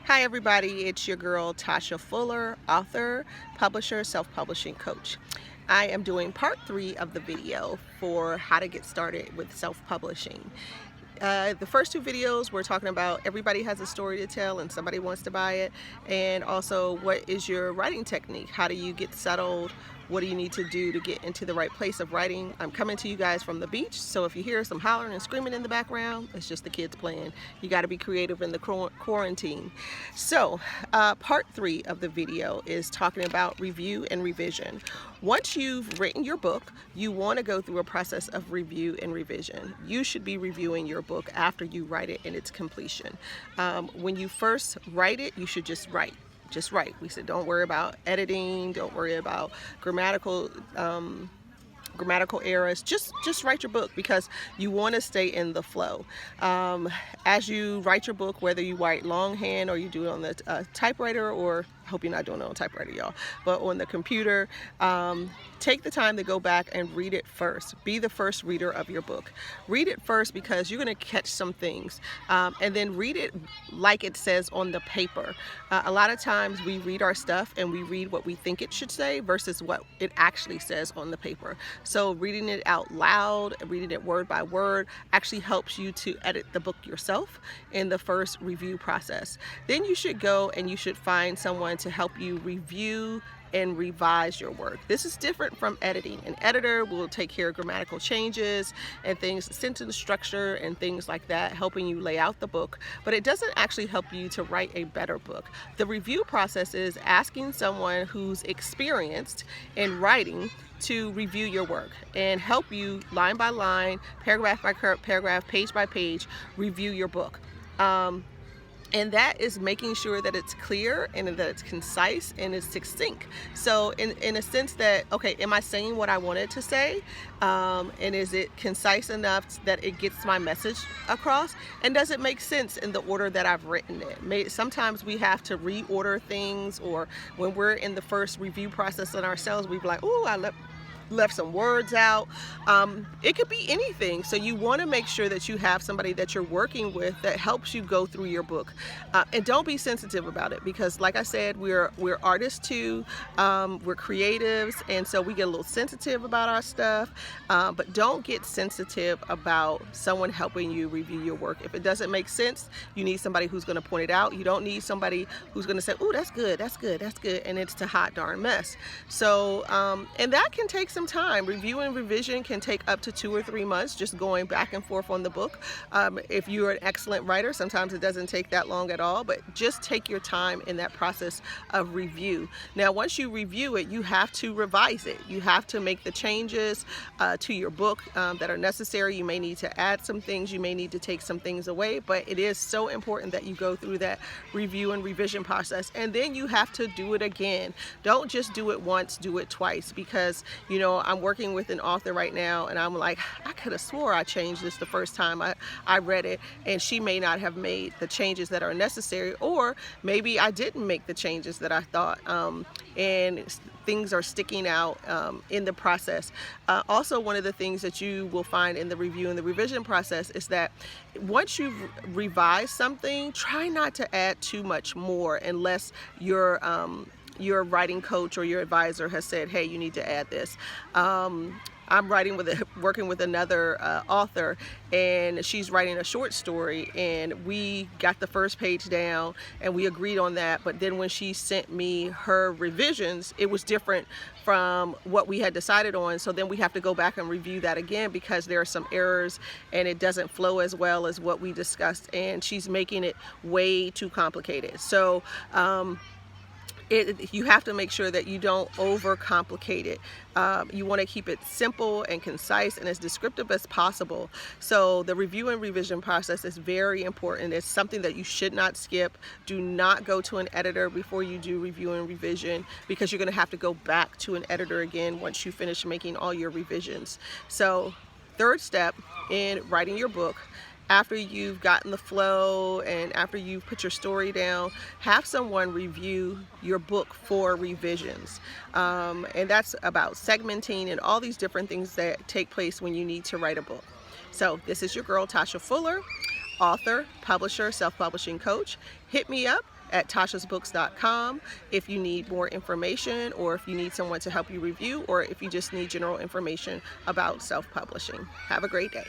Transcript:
Hi everybody, it's your girl Tasha Fuller, author, publisher, self-publishing coach. I am doing part 3 of the video for how to get started with self-publishing. The first 2 videos we're talking about everybody has a story to tell and somebody wants to buy it, and also what is your writing technique, how do you get settled, what do you need to do to get into the right place of writing. I'm coming to you guys from the beach, so if you hear some hollering and screaming in the background, it's just the kids playing. You got to be creative in the quarantine. So part 3 of the video is talking about review and revision. Once you've written your book, you want to go through a process of review and revision. You should be reviewing your book after you write it in its completion. When you first write it, you should just write. Just write. We said don't worry about editing, don't worry about grammatical errors. Just write your book, because you want to stay in the flow. As you write your book, whether you write longhand or you do it on the typewriter, or I hope you're not doing it on typewriter, y'all, but on the computer, take the time to go back and read it first. Be the first reader of your book. Read it first, because you're going to catch some things, and then read it like it says on the paper. A lot of times we read our stuff and we read what we think it should say versus what it actually says on the paper. So reading it out loud, reading it word by word, actually helps you to edit the book yourself in the first review process. Then you should go and you should find someone to help you review and revise your work. This is different from editing. An editor will take care of grammatical changes and things, sentence structure and things like that, helping you lay out the book, but it doesn't actually help you to write a better book. The review process is asking someone who's experienced in writing to review your work and help you line by line, paragraph by paragraph, page by page, review your book. And that is making sure that it's clear and that it's concise and it's succinct. So in a sense that, okay, am I saying what I wanted to say? And is it concise enough that it gets my message across? And does it make sense in the order that I've written it? Sometimes we have to reorder things, or when we're in the first review process on ourselves, we'd be like, oh, I left some words out. It could be anything. So you want to make sure that you have somebody that you're working with that helps you go through your book, and don't be sensitive about it, because like I said, we're artists too. We're creatives, and so we get a little sensitive about our stuff, but don't get sensitive about someone helping you review your work. If it doesn't make sense, you need somebody who's going to point it out. You don't need somebody who's going to say, oh, that's good, that's good, that's good, and it's a hot darn mess. So and that can take some time. Review and revision can take up to 2 or 3 months, just going back and forth on the book. If you're an excellent writer, sometimes it doesn't take that long at all, but just take your time in that process of review. Now, once you review it, you have to revise it. You have to make the changes to your book that are necessary. You may need to add some things, you may need to take some things away, but it is so important that you go through that review and revision process, and then you have to do it again. Don't just do it once, do it twice, because I'm working with an author right now, and I'm like, I could have swore I changed this the first time I read it, and she may not have made the changes that are necessary, or maybe I didn't make the changes that I thought, and things are sticking out in the process. Also, one of the things that you will find in the review and the revision process is that once you've revised something, try not to add too much more unless your writing coach or your advisor has said, hey, you need to add this. I'm working with another author, and she's writing a short story, and we got the first page down and we agreed on that, but then when she sent me her revisions, it was different from what we had decided on. So then we have to go back and review that again, because there are some errors and it doesn't flow as well as what we discussed, and she's making it way too complicated. So you have to make sure that you don't overcomplicate it. You want to keep it simple and concise and as descriptive as possible. So the review and revision process is very important. It's something that you should not skip. Do not go to an editor before you do review and revision, because you're going to have to go back to an editor again once you finish making all your revisions. So third step in writing your book, after you've gotten the flow and after you've put your story down, have someone review your book for revisions. And that's about segmenting and all these different things that take place when you need to write a book. So this is your girl, Tasha Fuller, author, publisher, self-publishing coach. Hit me up at tashasbooks.com if you need more information, or if you need someone to help you review, or if you just need general information about self-publishing. Have a great day.